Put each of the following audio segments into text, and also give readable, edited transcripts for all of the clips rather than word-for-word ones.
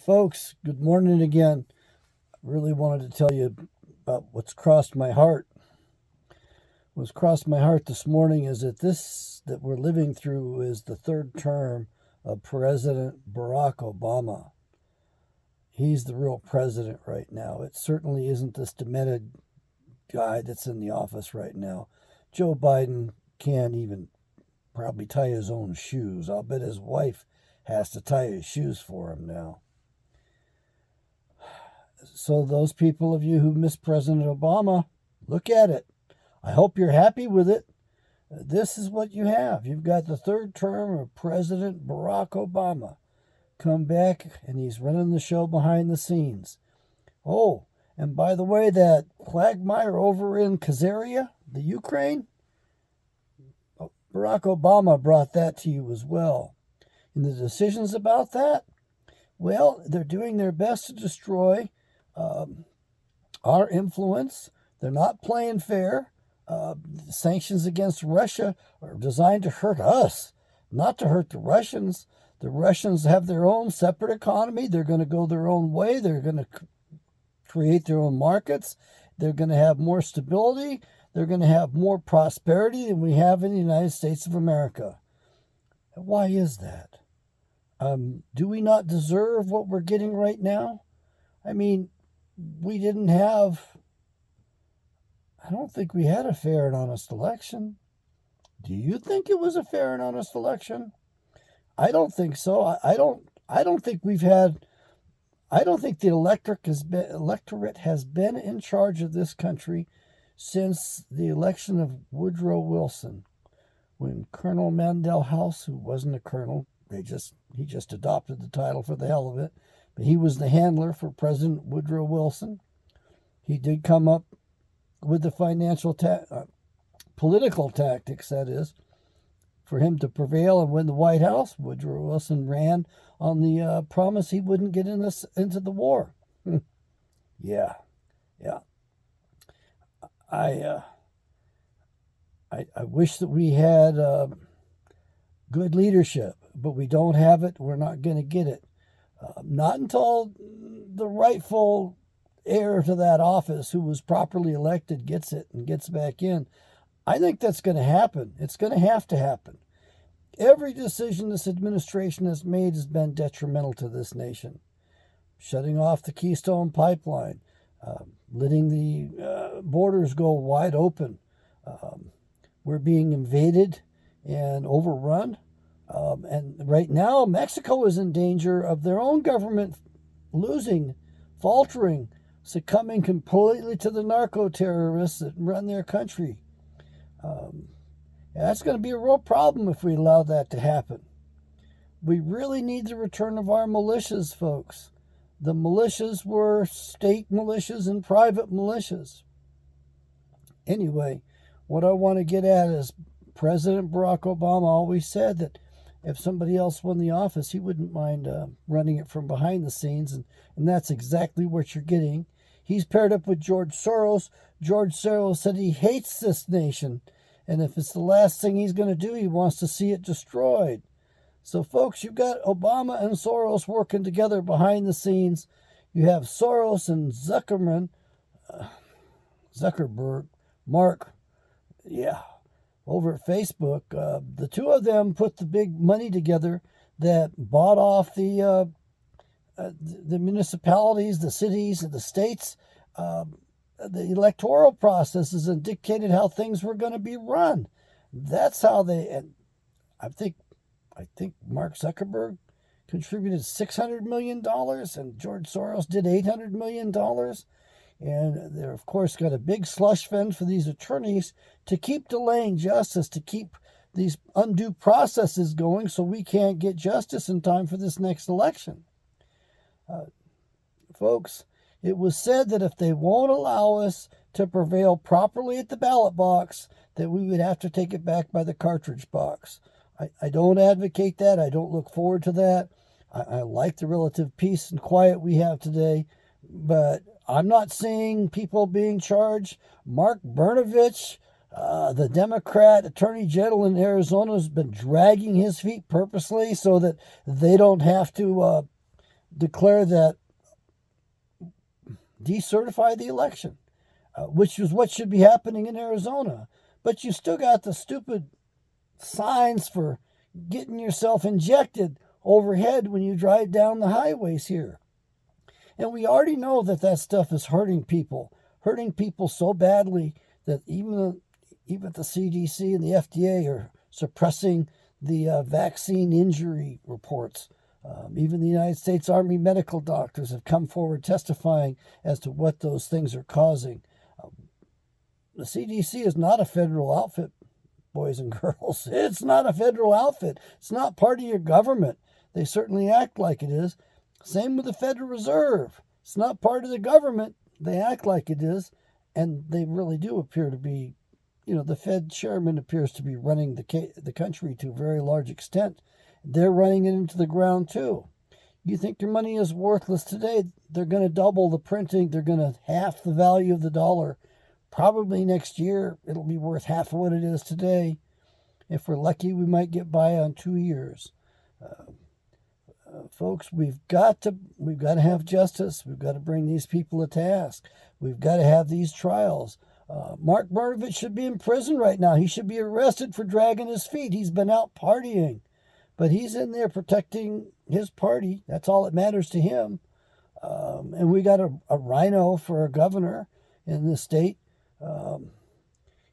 Folks, good morning again. I really wanted to tell you about what's crossed my heart. What's crossed my heart this morning is that this that we're living through is the third term of President Barack Obama. He's the real president right now. It certainly isn't this demented guy that's in the office right now. Joe Biden can't even probably tie his own shoes. I'll bet his wife has to tie his shoes for him now. So those people of you who miss President Obama, look at it. I hope you're happy with it. This is what you have. You've got the third term of President Barack Obama. Come back, and he's running the show behind the scenes. Oh, and by the way, that quagmire over in Khazaria, the Ukraine, Barack Obama brought that to you as well. And the decisions about that, well, they're doing their best to destroy our influence. They're not playing fair. Sanctions against Russia are designed to hurt us, not to hurt the Russians. The Russians have their own separate economy. They're going to go their own way. They're going to create their own markets. They're going to have more stability. They're going to have more prosperity than we have in the United States of America. Why is that? Do we not deserve what we're getting right now? I mean, we didn't have, I don't think we had a fair and honest election. Do you think it was a fair and honest election? I don't think so. I don't think we've had, I don't think the electorate has been in charge of this country since the election of Woodrow Wilson, when Colonel Mandel House, who wasn't a colonel, he just adopted the title for the hell of it, but he was the handler for President Woodrow Wilson. He did come up with the political tactics, that is, for him to prevail and win the White House. Woodrow Wilson ran on the promise he wouldn't get into the war. Yeah. I wish that we had good leadership, but we don't have it. We're not going to get it. Not until the rightful heir to that office, who was properly elected, gets it and gets back in. I think that's going to happen. It's going to have to happen. Every decision this administration has made has been detrimental to this nation. Shutting off the Keystone Pipeline, letting the borders go wide open. We're being invaded and overrun. And right now, Mexico is in danger of their own government losing, faltering, succumbing completely to the narco-terrorists that run their country. That's going to be a real problem if we allow that to happen. We really need the return of our militias, folks. The militias were state militias and private militias. Anyway, what I want to get at is President Barack Obama always said that if somebody else won the office, he wouldn't mind running it from behind the scenes, and that's exactly what you're getting. He's paired up with George Soros. George Soros said he hates this nation, and if it's the last thing he's going to do, he wants to see it destroyed. So, folks, you've got Obama and Soros working together behind the scenes. You have Soros and Zuckerberg, Mark, over at Facebook. The two of them put the big money together that bought off the municipalities, the cities, and the states, the electoral processes, and dictated how things were going to be run. That's how they. And I think Mark Zuckerberg contributed $600 million, and George Soros did $800 million. And they're, of course, got a big slush fund for these attorneys to keep delaying justice, to keep these undue processes going so we can't get justice in time for this next election. Folks, it was said that if they won't allow us to prevail properly at the ballot box, that we would have to take it back by the cartridge box. I don't advocate that. I don't look forward to that. I like the relative peace and quiet we have today, but I'm not seeing people being charged. Mark Brnovich, the Democrat Attorney General in Arizona, has been dragging his feet purposely so that they don't have to declare that, decertify the election, which is what should be happening in Arizona. But you still got the stupid signs for getting yourself injected overhead when you drive down the highways here. And we already know that that stuff is hurting people so badly that even the CDC and the FDA are suppressing the vaccine injury reports. Even the United States Army medical doctors have come forward testifying as to what those things are causing. The CDC is not a federal outfit, boys and girls. It's not a federal outfit. It's not part of your government. They certainly act like it is. Same with the Federal Reserve. It's not part of the government. They act like it is, and they really do appear to be, the Fed chairman appears to be running the country to a very large extent. They're running it into the ground too. You think your money is worthless today, they're going to double the printing. They're going to half the value of the dollar. Probably next year, it'll be worth half of what it is today. If we're lucky, we might get by on 2 years. Folks, we've got to have justice. We've got to bring these people to task. We've got to have these trials. Mark Brnovich should be in prison right now. He should be arrested for dragging his feet. He's been out partying, but he's in there protecting his party. That's all that matters to him. And we got a rhino for a governor in this state.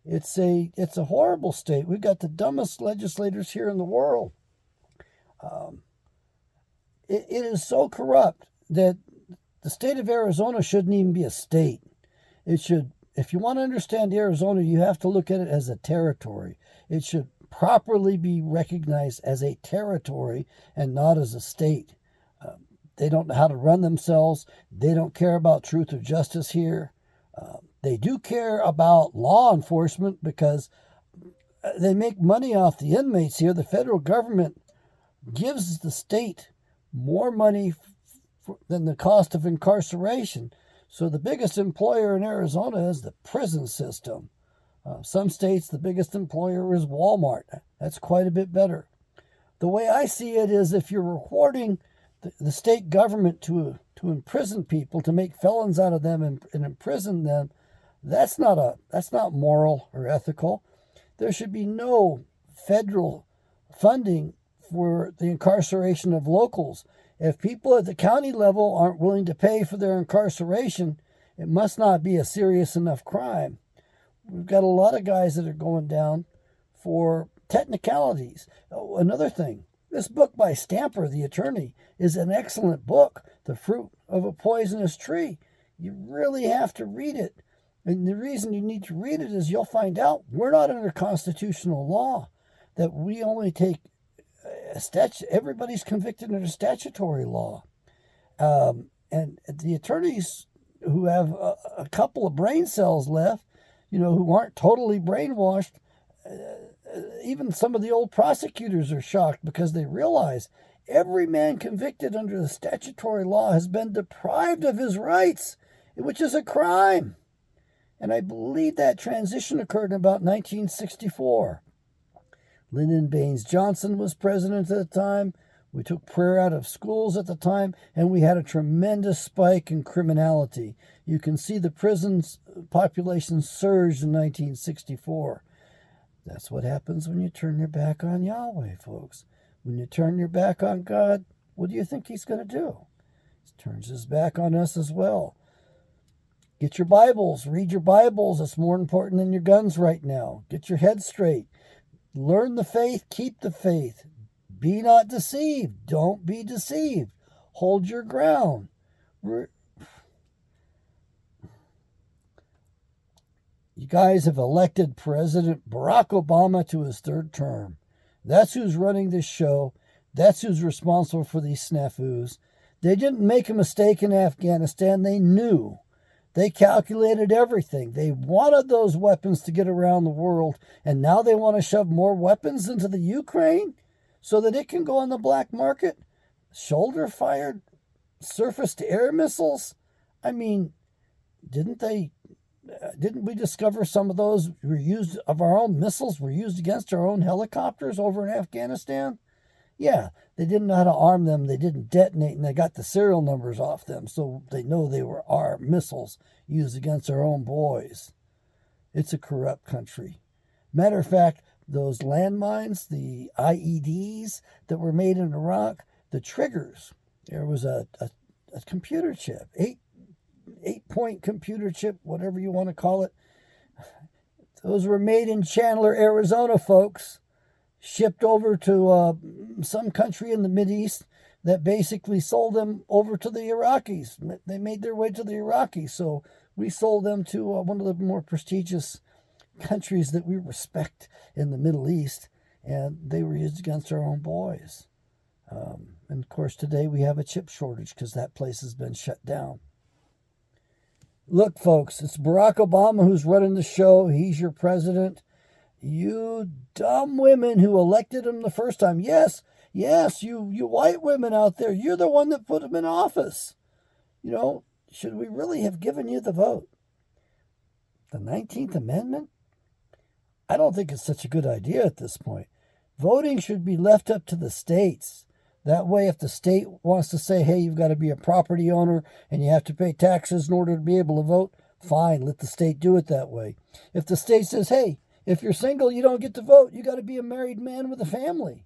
It's a horrible state. We've got the dumbest legislators here in the world. It is so corrupt that the state of Arizona shouldn't even be a state. It should, if you want to understand Arizona, you have to look at it as a territory. It should properly be recognized as a territory and not as a state. They don't know how to run themselves. They don't care about truth or justice here. They do care about law enforcement because they make money off the inmates here. The federal government gives the state more money than the cost of incarceration. So the biggest employer in Arizona is the prison system. Some states, the biggest employer is Walmart. That's quite a bit better. The way I see it is if you're rewarding the state government to imprison people, to make felons out of them and imprison them, that's not moral or ethical. There should be no federal funding for the incarceration of locals. If people at the county level aren't willing to pay for their incarceration, it must not be a serious enough crime. We've got a lot of guys that are going down for technicalities. Oh, another thing, this book by Stamper, the attorney, is an excellent book, The Fruit of a Poisonous Tree. You really have to read it. And the reason you need to read it is you'll find out we're not under constitutional law, that we only take everybody's convicted under statutory law. And the attorneys who have a couple of brain cells left, who aren't totally brainwashed, even some of the old prosecutors are shocked because they realize every man convicted under the statutory law has been deprived of his rights, which is a crime. And I believe that transition occurred in about 1964. Lyndon Baines Johnson was president at the time. We took prayer out of schools at the time, and we had a tremendous spike in criminality. You can see the prisons population surged in 1964. That's what happens when you turn your back on Yahweh, folks. When you turn your back on God, what do you think he's going to do? He turns his back on us as well. Get your Bibles. Read your Bibles. It's more important than your guns right now. Get your head straight. Learn the faith. Keep the faith. Be not deceived. Don't be deceived. Hold your ground. You guys have elected President Barack Obama to his third term. That's who's running this show. That's who's responsible for these snafus. They didn't make a mistake in Afghanistan. They knew. They calculated everything. They wanted those weapons to get around the world, and now they want to shove more weapons into the Ukraine so that it can go on the black market. Shoulder-fired surface-to-air missiles? I mean, didn't we discover some of those were used of our own missiles were used against our own helicopters over in Afghanistan? Yeah, they didn't know how to arm them. They didn't detonate, and they got the serial numbers off them, so they know they were our missiles used against our own boys. It's a corrupt country. Matter of fact, those landmines, the IEDs that were made in Iraq, the triggers, there was a computer chip, eight-point computer chip, whatever you want to call it. Those were made in Chandler, Arizona, folks. Shipped over to some country in the Mideast that basically sold them over to the Iraqis. They made their way to the Iraqis, so we sold them to one of the more prestigious countries that we respect in the Middle East, and they were used against our own boys. And of course, today we have a chip shortage because that place has been shut down. Look, folks, it's Barack Obama who's running the show. He's your president. You dumb women who elected him the first time. Yes, you white women out there, you're the one that put him in office. Should we really have given you the vote? The 19th Amendment? I don't think it's such a good idea at this point. Voting should be left up to the states. That way, if the state wants to say, hey, you've got to be a property owner and you have to pay taxes in order to be able to vote, fine, let the state do it that way. If the state says, hey, if you're single, you don't get to vote. You got to be a married man with a family.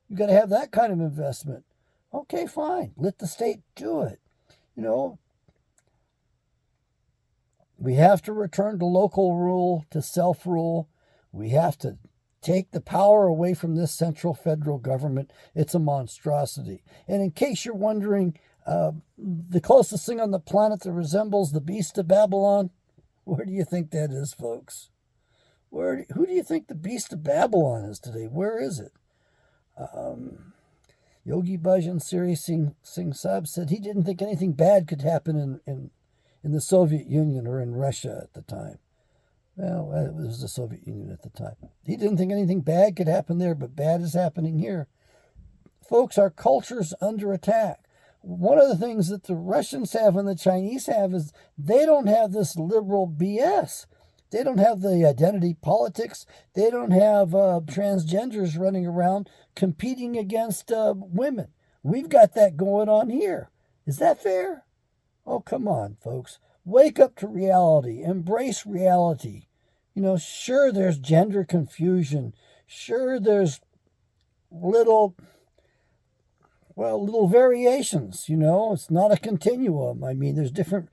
You got to have that kind of investment. Okay, fine. Let the state do it. We have to return to local rule, to self-rule. We have to take the power away from this central federal government. It's a monstrosity. And in case you're wondering, the closest thing on the planet that resembles the beast of Babylon, where do you think that is, folks? Who do you think the beast of Babylon is today? Where is it? Yogi Bhajan Siri Singh Sab said he didn't think anything bad could happen in the Soviet Union or in Russia at the time. Well, it was the Soviet Union at the time. He didn't think anything bad could happen there, but bad is happening here. Folks, our culture's under attack. One of the things that the Russians have and the Chinese have is they don't have this liberal BS. They don't have the identity politics. They don't have transgenders running around competing against women. We've got that going on here. Is that fair? Oh, come on, folks. Wake up to reality. Embrace reality. Sure, there's gender confusion. Sure, there's little variations. It's not a continuum. I mean, there's different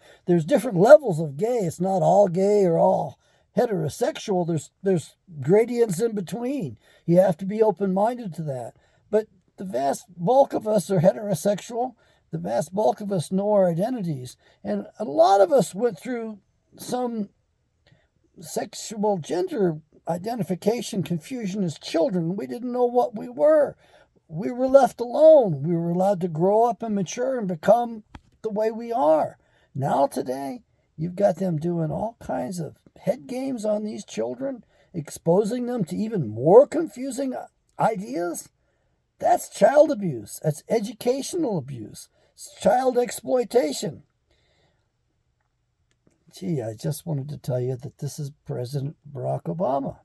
levels of gay. It's not all gay or all heterosexual. There's gradients in between. You have to be open-minded to that. But the vast bulk of us are heterosexual. The vast bulk of us know our identities. And a lot of us went through some sexual gender identification confusion as children. We didn't know what we were. We were left alone. We were allowed to grow up and mature and become the way we are. Now today, you've got them doing all kinds of head games on these children, exposing them to even more confusing ideas. That's child abuse. That's educational abuse. It's child exploitation. Gee, I just wanted to tell you that this is President Barack Obama.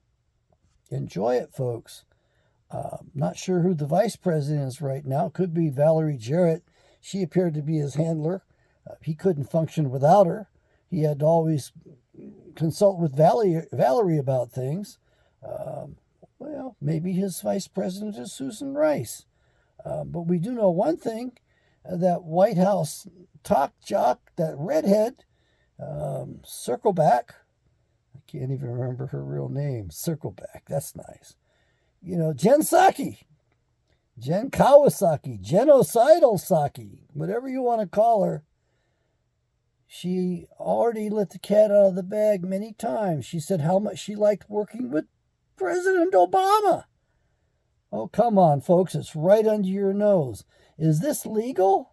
Enjoy it, folks. Not sure who the vice president is right now. Could be Valerie Jarrett. She appeared to be his handler. He couldn't function without her. He had to always consult with Valerie about things. Well, maybe his vice president is Susan Rice. But we do know one thing, that White House talk jock, that redhead, Circleback, I can't even remember her real name, Circleback, that's nice. Jen Psaki, Jen Kawasaki, Genocidal Saki, whatever you want to call her, she already let the cat out of the bag many times. She said how much she liked working with President Obama. Oh, come on, folks. It's right under your nose. Is this legal?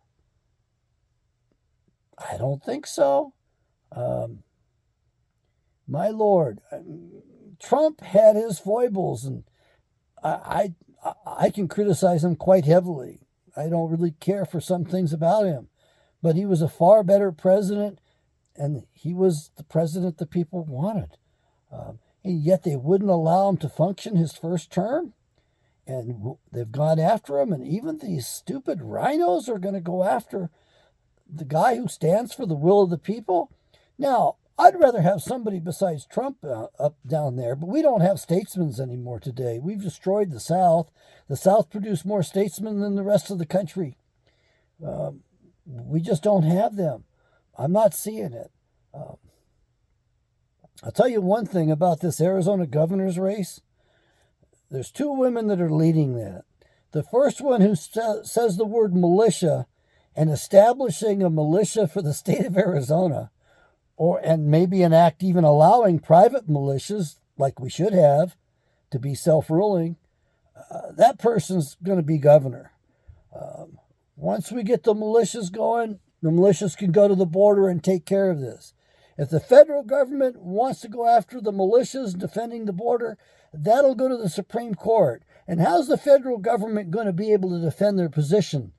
I don't think so. My Lord, Trump had his foibles, and I can criticize him quite heavily. I don't really care for some things about him. But he was a far better president, and he was the president the people wanted. And yet they wouldn't allow him to function his first term. And they've gone after him, and even these stupid rhinos are going to go after the guy who stands for the will of the people. Now, I'd rather have somebody besides Trump up down there, but we don't have statesmen anymore today. We've destroyed the South. The South produced more statesmen than the rest of the country. We just don't have them. I'm not seeing it. I'll tell you one thing about this Arizona governor's race. There's two women that are leading that. The first one who says the word militia and establishing a militia for the state of Arizona, and maybe an act even allowing private militias, like we should have, to be self-ruling, that person's going to be governor. Once we get the militias going, the militias can go to the border and take care of this. If the federal government wants to go after the militias defending the border, that'll go to the Supreme Court. And how's the federal government going to be able to defend their position?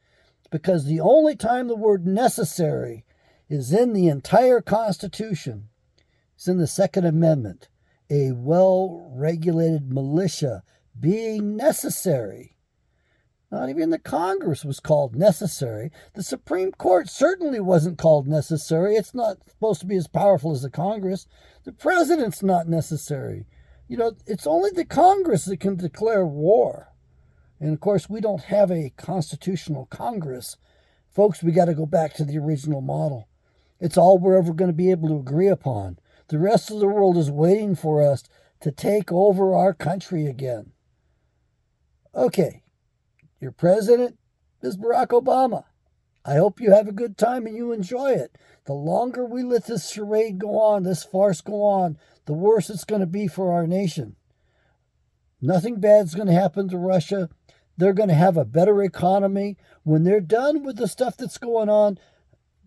Because the only time the word necessary is in the entire Constitution, it's in the Second Amendment, a well-regulated militia being necessary. Not even the Congress was called necessary. The Supreme Court certainly wasn't called necessary. It's not supposed to be as powerful as the Congress. The president's not necessary. It's only the Congress that can declare war. And of course, we don't have a constitutional Congress. Folks, we got to go back to the original model. It's all we're ever going to be able to agree upon. The rest of the world is waiting for us to take over our country again. Okay, your president is Barack Obama. I hope you have a good time and you enjoy it. The longer we let this charade go on, this farce go on, the worse it's going to be for our nation. Nothing bad's going to happen to Russia. They're going to have a better economy. When they're done with the stuff that's going on,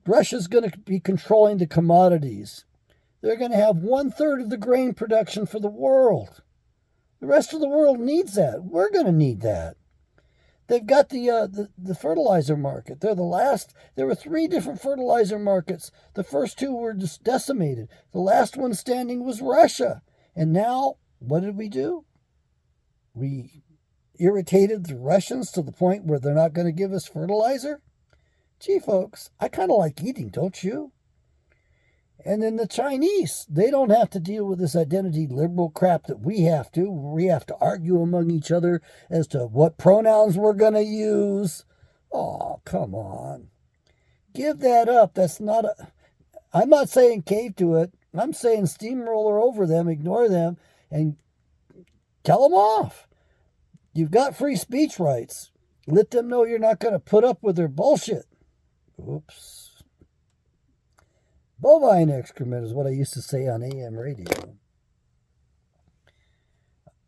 Russia's going to be controlling the commodities. They're going to have 1/3 of the grain production for the world. The rest of the world needs that. We're going to need that. They've got the fertilizer market. They're the last. There were 3 different fertilizer markets. The first 2 were just decimated. The last one standing was Russia. And now, what did we do? We irritated the Russians to the point where they're not going to give us fertilizer? Gee, folks, I kind of like eating, don't you? And then the Chinese, they don't have to deal with this identity liberal crap that we have to. We have to argue among each other as to what pronouns we're going to use. Oh, come on. Give that up. That's not I'm not saying cave to it. I'm saying steamroller over them, ignore them, and tell them off. You've got free speech rights. Let them know you're not going to put up with their bullshit. Oops. Bovine excrement is what I used to say on AM radio.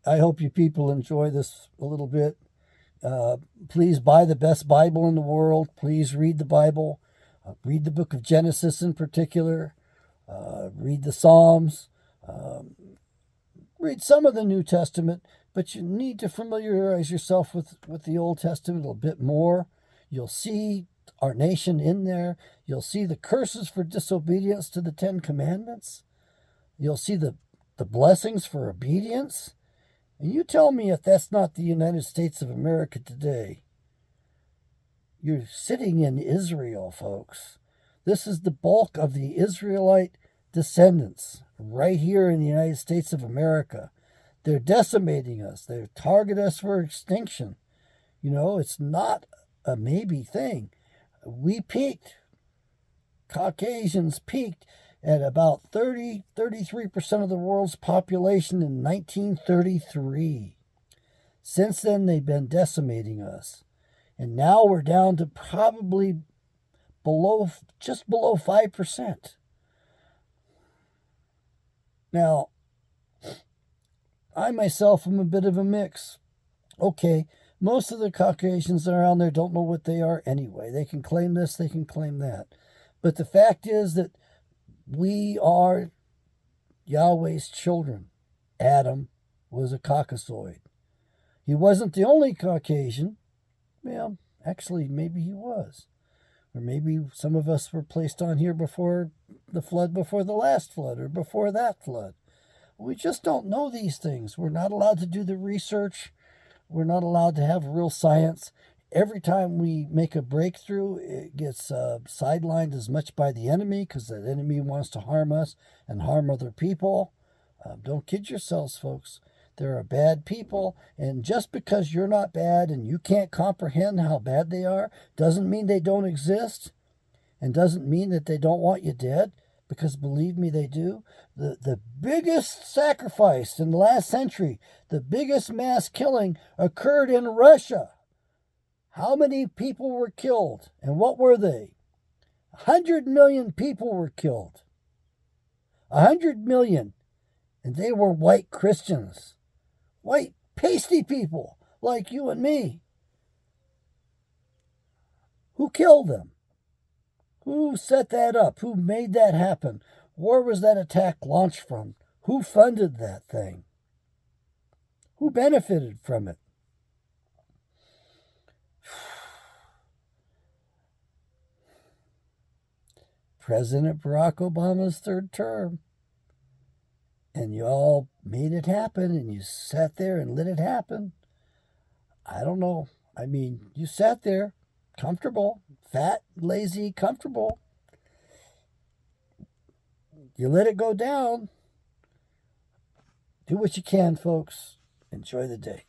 I hope you people enjoy this a little bit. Please buy the best Bible in the world. Please read the Bible. Read the book of Genesis in particular. Read the Psalms. Read some of the New Testament, but you need to familiarize yourself with the Old Testament a little bit more. You'll see our nation in there. You'll see the curses for disobedience to the 10 Commandments. You'll see the blessings for obedience. And you tell me if that's not the United States of America today. You're sitting in Israel, folks. This is the bulk of the Israelite descendants right here in the United States of America. They're decimating us. They target us for extinction. It's not a maybe thing. We peaked. Caucasians peaked at about 33% of the world's population in 1933. Since then, they've been decimating us. And now we're down to probably just below 5%. Now, I myself am a bit of a mix. Okay, most of the Caucasians that are around there don't know what they are anyway. They can claim this, they can claim that. But the fact is that we are Yahweh's children. Adam was a Caucasoid. He wasn't the only Caucasian. Well, actually, maybe he was. Or maybe some of us were placed on here before the flood, before the last flood, or before that flood. We just don't know these things. We're not allowed to do the research. We're not allowed to have real science. Every time we make a breakthrough, it gets sidelined as much by the enemy because the enemy wants to harm us and harm other people. Don't kid yourselves, folks. There are bad people, and just because you're not bad and you can't comprehend how bad they are doesn't mean they don't exist, and doesn't mean that they don't want you dead, because believe me, they do. The biggest sacrifice in the last century, the biggest mass killing occurred in Russia. How many people were killed, and what were they? 100 million people were killed. 100 million. And they were white Christians. White, pasty people like you and me. Who killed them? Who set that up? Who made that happen? Where was that attack launched from? Who funded that thing? Who benefited from it? President Barack Obama's third term. And you all made it happen, and you sat there and let it happen. I don't know. I mean, you sat there comfortable, fat, lazy, comfortable. You let it go down. Do what you can, folks. Enjoy the day.